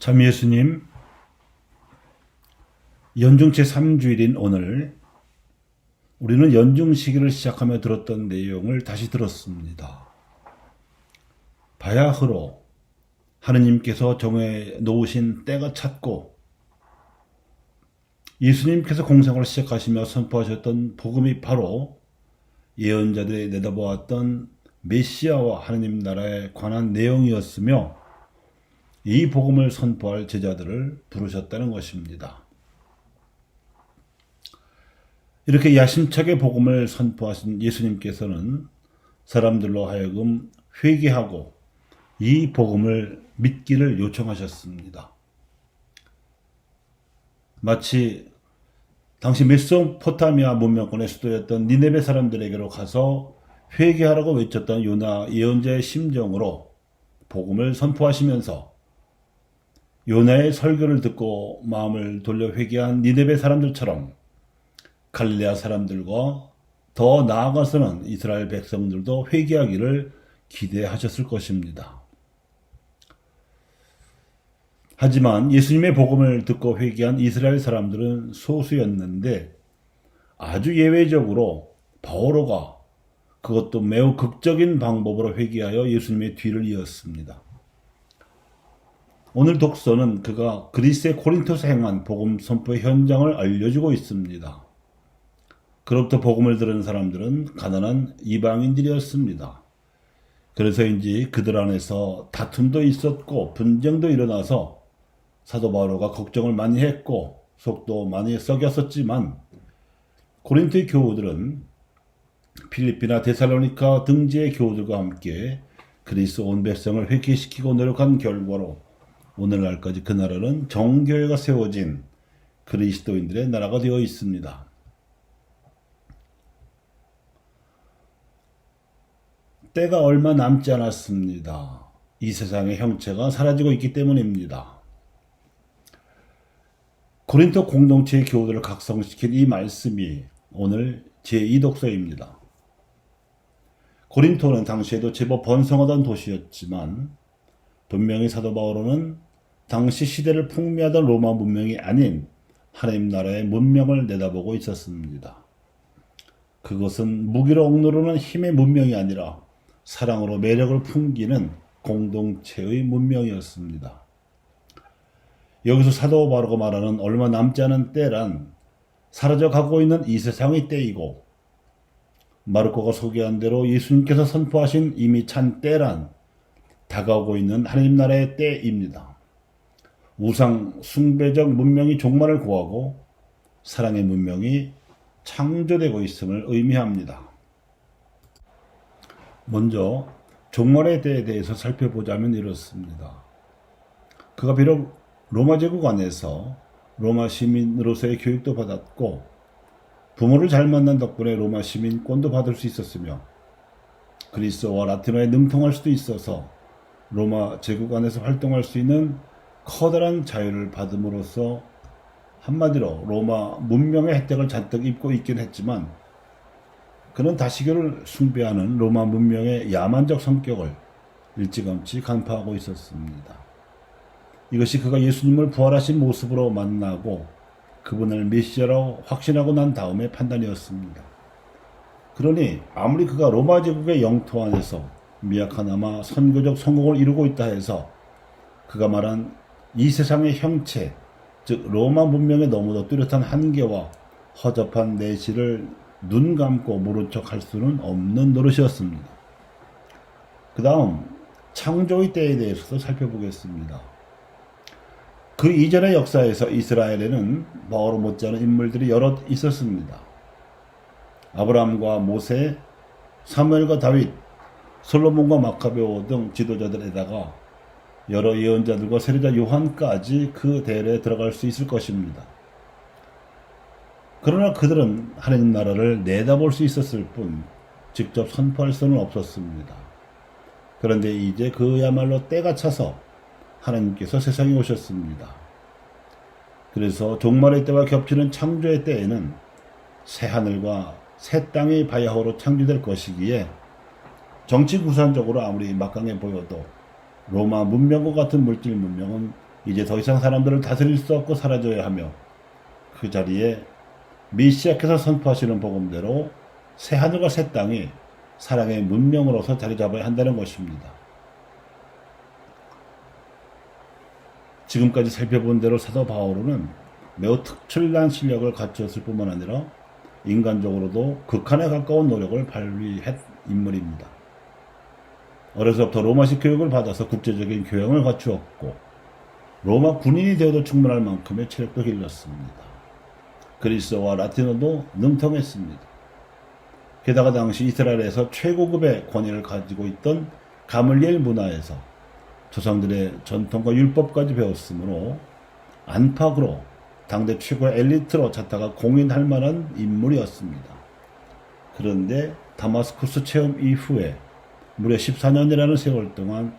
참 예수님, 연중 제3주일인 오늘 우리는 연중 시기를 시작하며 들었던 내용을 다시 들었습니다. 바야흐로 하느님께서 정해 놓으신 때가 찼고 예수님께서 공생을 시작하시며 선포하셨던 복음이 바로 예언자들이 내다보았던 메시아와 하느님 나라에 관한 내용이었으며 이 복음을 선포할 제자들을 부르셨다는 것입니다. 이렇게 야심차게 복음을 선포하신 예수님께서는 사람들로 하여금 회개하고 이 복음을 믿기를 요청하셨습니다. 마치 당시 메소포타미아 문명권의 수도였던 니네베 사람들에게로 가서 회개하라고 외쳤던 요나 예언자의 심정으로 복음을 선포하시면서 요나의 설교를 듣고 마음을 돌려 회개한 니네베 사람들처럼 갈릴레아 사람들과 더 나아가서는 이스라엘 백성들도 회개하기를 기대하셨을 것입니다. 하지만 예수님의 복음을 듣고 회개한 이스라엘 사람들은 소수였는데 아주 예외적으로 바오로가 그것도 매우 극적인 방법으로 회개하여 예수님의 뒤를 이었습니다. 오늘 독서는 그가 그리스의 고린토에서 행한 복음 선포의 현장을 알려주고 있습니다. 그로부터 복음을 들은 사람들은 가난한 이방인들이었습니다. 그래서인지 그들 안에서 다툼도 있었고 분쟁도 일어나서 사도 바오로가 걱정을 많이 했고 속도 많이 썩였었지만 고린토의 교우들은 필리피나 데살로니가 등지의 교우들과 함께 그리스 온 백성을 회개시키고 노력한 결과로 오늘날까지 그 나라는 정교회가 세워진 그리스도인들의 나라가 되어 있습니다. 때가 얼마 남지 않았습니다. 이 세상의 형체가 사라지고 있기 때문입니다. 고린토 공동체의 교우들을 각성시킨 이 말씀이 오늘 제2독서입니다. 고린토는 당시에도 제법 번성하던 도시였지만 분명히 사도 바오로는 당시 시대를 풍미하던 로마 문명이 아닌 하나님 나라의 문명을 내다보고 있었습니다. 그것은 무기로 억누르는 힘의 문명이 아니라 사랑으로 매력을 풍기는 공동체의 문명이었습니다. 여기서 사도 바오로가 말하는 얼마 남지 않은 때란 사라져가고 있는 이 세상의 때이고 마르코가 소개한 대로 예수님께서 선포하신 이미 찬 때란 다가오고 있는 하나님 나라의 때입니다. 우상 숭배적 문명이 종말을 고하고 사랑의 문명이 창조되고 있음을 의미합니다. 먼저 종말의 때에 대해서 살펴보자면 이렇습니다. 그가 비록 로마 제국 안에서 로마 시민으로서의 교육도 받았고 부모를 잘 만난 덕분에 로마 시민권도 받을 수 있었으며 그리스어와 라틴어에 능통할 수도 있어서 로마 제국 안에서 활동할 수 있는 커다란 자유를 받음으로써 한마디로 로마 문명의 혜택을 잔뜩 입고 있긴 했지만 그는 다시교를 숭배하는 로마 문명의 야만적 성격을 일찌감치 간파하고 있었습니다. 이것이 그가 예수님을 부활하신 모습으로 만나고 그분을 메시아로 확신하고 난 다음의 판단이었습니다. 그러니 아무리 그가 로마 제국의 영토 안에서 미약하나마 선교적 성공을 이루고 있다 해서 그가 말한 이 세상의 형체, 즉 로마 문명에 너무도 뚜렷한 한계와 허접한 내실을 눈 감고 모른 척 할 수는 없는 노릇이었습니다. 그 다음 창조의 때에 대해서도 살펴보겠습니다. 그 이전의 역사에서 이스라엘에는 바오로 못지않은 인물들이 여럿 있었습니다. 아브라함과 모세, 사무엘과 다윗, 솔로몬과 마카베오 등 지도자들에다가 여러 예언자들과 세례자 요한까지 그 대열에 들어갈 수 있을 것입니다. 그러나 그들은 하나님 나라를 내다볼 수 있었을 뿐 직접 선포할 수는 없었습니다. 그런데 이제 그야말로 때가 차서 하나님께서 세상에 오셨습니다. 그래서 종말의 때와 겹치는 창조의 때에는 새 하늘과 새 땅이 바야흐로 창조될 것이기에 정치 구산적으로 아무리 막강해 보여도 로마 문명과 같은 물질 문명은 이제 더 이상 사람들을 다스릴 수 없고 사라져야 하며 그 자리에 메시아께서 선포하시는 복음대로 새 하늘과 새 땅이 사랑의 문명으로서 자리 잡아야 한다는 것입니다. 지금까지 살펴본 대로 사도 바오로는 매우 특출난 실력을 갖추었을 뿐만 아니라 인간적으로도 극한에 가까운 노력을 발휘한 인물입니다. 어려서부터 로마식 교육을 받아서 국제적인 교양을 갖추었고 로마 군인이 되어도 충분할 만큼의 체력도 길렀습니다. 그리스어와 라틴어도 능통했습니다. 게다가 당시 이스라엘에서 최고급의 권위를 가지고 있던 가물리엘 문화에서 조상들의 전통과 율법까지 배웠으므로 안팎으로 당대 최고의 엘리트로 찾다가 공인할 만한 인물이었습니다. 그런데 다마스쿠스 체험 이후에 무려 14년이라는 세월 동안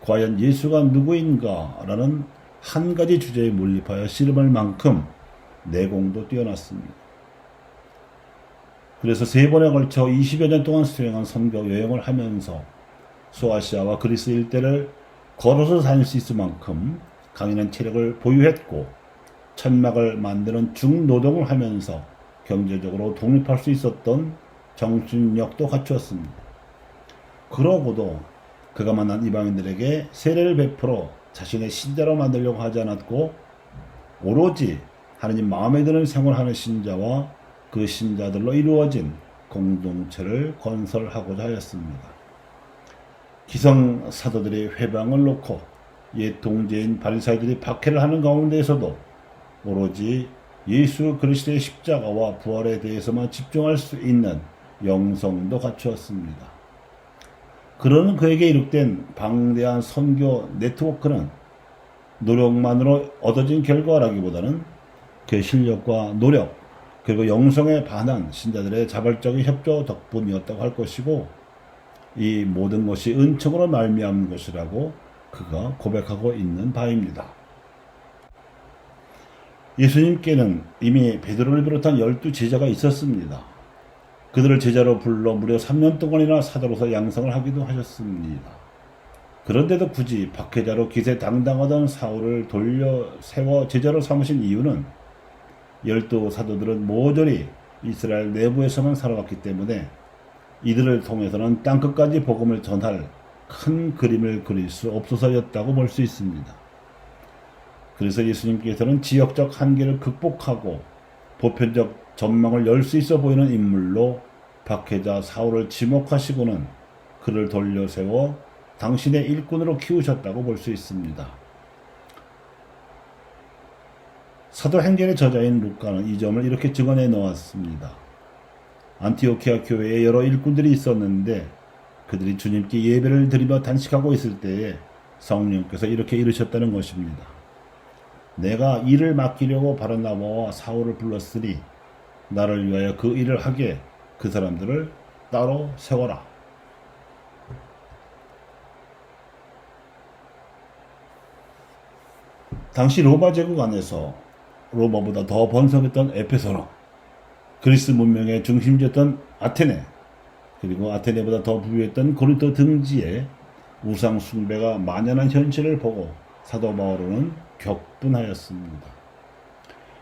과연 예수가 누구인가 라는 한 가지 주제에 몰입하여 씨름할 만큼 내공도 뛰어났습니다. 그래서 3번에 걸쳐 20여 년 동안 수행한 선교 여행을 하면서 소아시아와 그리스 일대를 걸어서 다닐 수 있을 만큼 강인한 체력을 보유했고 천막을 만드는 중노동을 하면서 경제적으로 독립할 수 있었던 정신력도 갖추었습니다. 그러고도 그가 만난 이방인들에게 세례를 베풀어 자신의 신자로 만들려고 하지 않았고 오로지 하느님 마음에 드는 생활하는 신자와 그 신자들로 이루어진 공동체를 건설하고자 하였습니다. 기성 사도들의 회방을 놓고 옛 동지인 바리사이들이 박해를 하는 가운데에서도 오로지 예수 그리스도의 십자가와 부활에 대해서만 집중할 수 있는 영성도 갖추었습니다. 그러는 그에게 이룩된 방대한 선교 네트워크는 노력만으로 얻어진 결과라기보다는 그의 실력과 노력 그리고 영성에 반한 신자들의 자발적인 협조 덕분이었다고 할 것이고 이 모든 것이 은총으로 말미암은 것이라고 그가 고백하고 있는 바입니다. 예수님께는 이미 베드로를 비롯한 12제자가 있었습니다. 그들을 제자로 불러 무려 3년 동안이나 사도로서 양성을 하기도 하셨습니다. 그런데도 굳이 박해자로 기세당당하던 사울을 돌려 세워 제자로 삼으신 이유는 12사도들은 모조리 이스라엘 내부에서만 살아왔기 때문에 이들을 통해서는 땅끝까지 복음을 전할 큰 그림을 그릴 수 없어서였다고 볼 수 있습니다. 그래서 예수님께서는 지역적 한계를 극복하고 보편적 전망을 열 수 있어 보이는 인물로 박해자 사울을 지목하시고는 그를 돌려세워 당신의 일꾼으로 키우셨다고 볼 수 있습니다. 사도행전의 저자인 루카는 이 점을 이렇게 증언해 놓았습니다. 안티오키아 교회에 여러 일꾼들이 있었는데 그들이 주님께 예배를 드리며 단식하고 있을 때에 성령께서 이렇게 이르셨다는 것입니다. 내가 일을 맡기려고 바르나바와 사울을 불렀으니 나를 위하여 그 일을 하게 그 사람들을 따로 세워라. 당시 로마 제국 안에서 로마보다 더 번성했던 에페소로, 그리스 문명의 중심지였던 아테네, 그리고 아테네보다 더 부유했던 고린도 등지에 우상 숭배가 만연한 현실을 보고 사도 바오로는 격분하였습니다.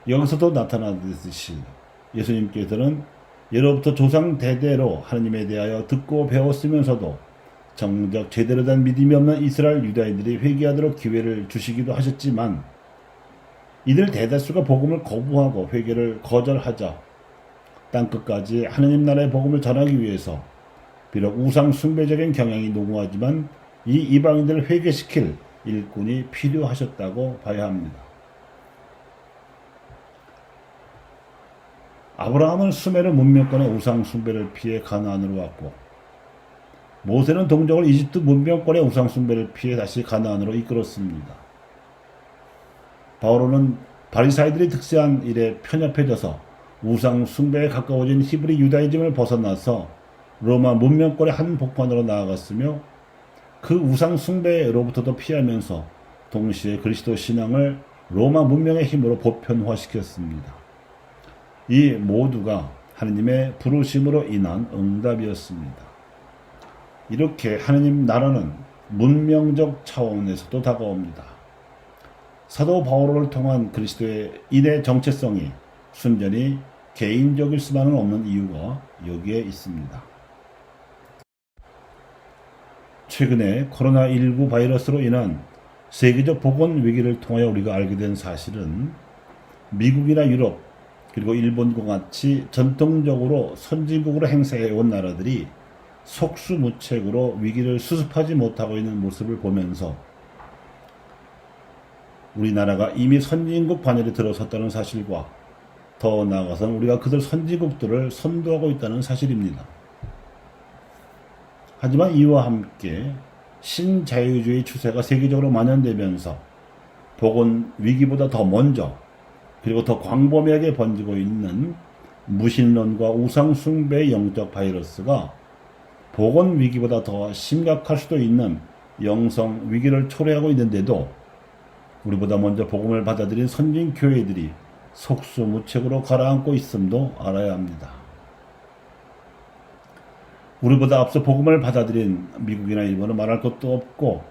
여기서도 나타나듯이 예수님께서는 예로부터 조상 대대로 하느님에 대하여 듣고 배웠으면서도 정작 제대로 된 믿음이 없는 이스라엘 유다인들이 회개하도록 기회를 주시기도 하셨지만 이들 대다수가 복음을 거부하고 회개를 거절하자 땅끝까지 하느님 나라의 복음을 전하기 위해서 비록 우상 숭배적인 경향이 농후하지만 이 이방인들을 회개시킬 일꾼이 필요하셨다고 봐야 합니다. 아브라함은 수메르 문명권의 우상 숭배를 피해 가나안으로 왔고 모세는 동족을 이집트 문명권의 우상 숭배를 피해 다시 가나안으로 이끌었습니다. 바오로는 바리사이들이 득세한 일에 편협해져서 우상 숭배에 가까워진 히브리 유다이즘을 벗어나서 로마 문명권의 한 복판으로 나아갔으며 그 우상 숭배로부터도 피하면서 동시에 그리스도 신앙을 로마 문명의 힘으로 보편화시켰습니다. 이 모두가 하느님의 부르심으로 인한 응답이었습니다. 이렇게 하느님 나라는 문명적 차원에서도 다가옵니다. 사도 바울을 통한 그리스도의 인의 정체성이 순전히 개인적일 수만은 없는 이유가 여기에 있습니다. 최근에 코로나19 바이러스로 인한 세계적 보건 위기를 통하여 우리가 알게 된 사실은 미국이나 유럽 그리고 일본과 같이 전통적으로 선진국으로 행세해온 나라들이 속수무책으로 위기를 수습하지 못하고 있는 모습을 보면서 우리나라가 이미 선진국 반열에 들어섰다는 사실과 더 나아가서는 우리가 그들 선진국들을 선도하고 있다는 사실입니다. 하지만 이와 함께 신자유주의 추세가 세계적으로 만연되면서 보건 위기보다 더 먼저 그리고 더 광범위하게 번지고 있는 무신론과 우상숭배의 영적 바이러스가 보건 위기보다 더 심각할 수도 있는 영성 위기를 초래하고 있는데도 우리보다 먼저 복음을 받아들인 선진 교회들이 속수무책으로 가라앉고 있음도 알아야 합니다. 우리보다 앞서 복음을 받아들인 미국이나 일본은 말할 것도 없고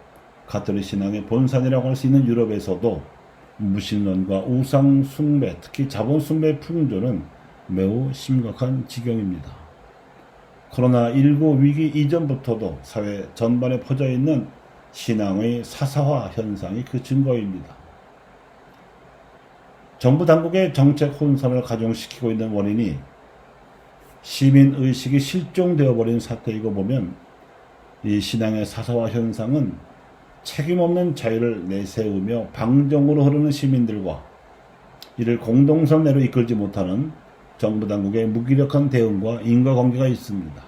가톨릭 신앙의 본산이라고 할 수 있는 유럽에서도 무신론과 우상숭배, 특히 자본숭배 풍조는 매우 심각한 지경입니다. 코로나19 위기 이전부터도 사회 전반에 퍼져 있는 신앙의 사사화 현상이 그 증거입니다. 정부 당국의 정책 혼선을 가중시키고 있는 원인이 시민의식이 실종되어 버린 사태이고 보면 이 신앙의 사사화 현상은 책임없는 자유를 내세우며 방정으로 흐르는 시민들과 이를 공동선 내로 이끌지 못하는 정부 당국의 무기력한 대응과 인과관계가 있습니다.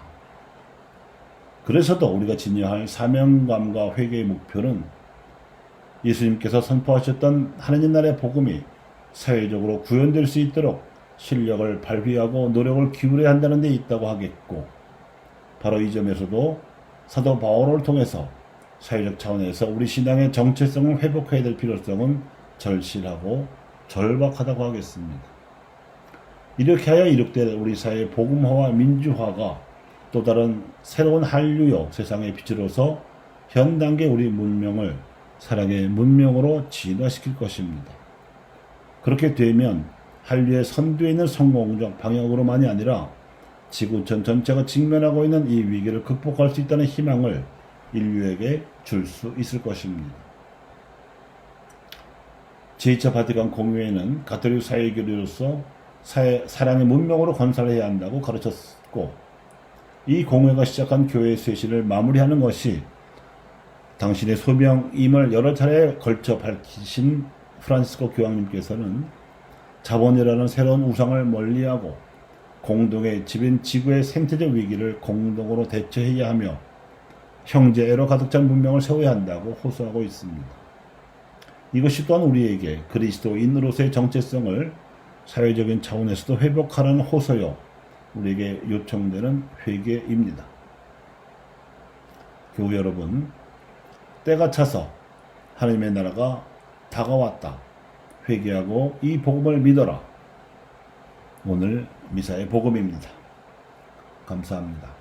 그래서도 우리가 지녀할 사명감과 회개의 목표는 예수님께서 선포하셨던 하느님 나라의 복음이 사회적으로 구현될 수 있도록 실력을 발휘하고 노력을 기울여야 한다는 데 있다고 하겠고, 바로 이 점에서도 사도 바울을 통해서 사회적 차원에서 우리 신앙의 정체성을 회복해야 될 필요성은 절실하고 절박하다고 하겠습니다. 이렇게 하여 이룩될 우리 사회의 복음화와 민주화가 또 다른 새로운 한류요 세상의 빛으로서 현 단계 우리 문명을 사랑의 문명으로 진화시킬 것입니다. 그렇게 되면 한류의 선두에 있는 성공적 방향으로만이 아니라 지구촌 전체가 직면하고 있는 이 위기를 극복할 수 있다는 희망을 인류에게 줄 수 있을 것입니다. 제2차 바티칸 공회에는 가톨릭 사회교리로서 사랑의 문명으로 건설해야 한다고 가르쳤고, 이 공회가 시작한 교회의 쇄신을 마무리하는 것이 당신의 소명임을 여러 차례에 걸쳐 밝히신 프란시스코 교황님께서는 자본이라는 새로운 우상을 멀리하고 공동의 집인 지구의 생태적 위기를 공동으로 대처해야 하며 형제애로 가득 찬 문명을 세워야 한다고 호소하고 있습니다. 이것이 또한 우리에게 그리스도인으로서의 정체성을 사회적인 차원에서도 회복하라는 호소요, 우리에게 요청되는 회개입니다. 교우 여러분, 때가 차서 하나님의 나라가 다가왔다. 회개하고 이 복음을 믿어라. 오늘 미사의 복음입니다. 감사합니다.